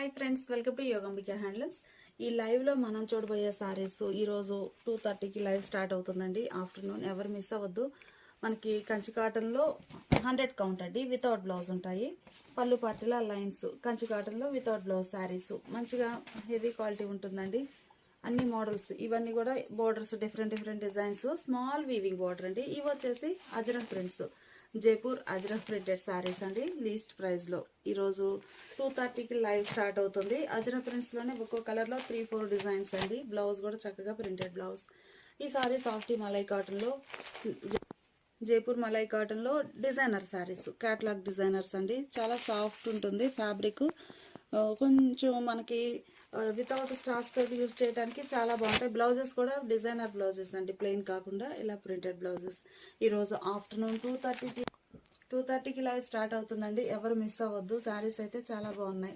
Hi friends, welcome to Yogambika handlooms. ఈ లైవ్లో మనం చూడబోయే సారీస్ ఈరోజు 2:30కి లైవ్ స్టార్ట్ అవుతుందండి. ఆఫ్టర్నూన్ ఎవరు మిస్ అవ్వద్దు. మనకి కంచి కాటన్లో 100 కౌంట్ అండి, వితౌట్ బ్లౌజ్ ఉంటాయి. పళ్ళు పార్టీల లైన్స్ కంచి కాటన్లో వితౌట్ బ్లౌజ్ శారీస్ మంచిగా హెవీ క్వాలిటీ ఉంటుందండి. అన్ని మోడల్స్ ఇవన్నీ కూడా borders different designs, small weaving border అండి. ఇవి వచ్చేసి అజ్రక్ ప్రింట్స్, జైపూర్ అజ్రక్ ప్రింటెడ్ శారీస్ అండి. లీస్ట్ ప్రైస్లో ఈరోజు 2:30కి లైవ్ స్టార్ట్ అవుతుంది. అజ్రక్ ప్రింట్స్లోనే ఒక్కో కలర్లో 3-4 డిజైన్స్ అండి. బ్లౌజ్ కూడా చక్కగా ప్రింటెడ్ బ్లౌజ్. ఈ సారీ సాఫ్టీ మలై కాటన్లో, జైపూర్ మలై కాటన్లో డిజైనర్ శారీస్, క్యాట్లాగ్ డిజైనర్స్ అండి. చాలా సాఫ్ట్ ఉంటుంది ఫ్యాబ్రిక్. కొంచెం మనకి వితౌట్ స్టార్స్ తోటి యూజ్ చేయడానికి చాలా బాగుంటాయి. బ్లౌజెస్ కూడా డిజైనర్ బ్లౌజెస్ అండి, ప్లెయిన్ కాకుండా ఇలా ప్రింటెడ్ బ్లౌజెస్. ఈరోజు ఆఫ్టర్నూన్ 2:30కి లైవ్ స్టార్ట్ అవుతుందండి. ఎవరు మిస్ అవ్వద్దు. శారీస్ అయితే చాలా బాగున్నాయి.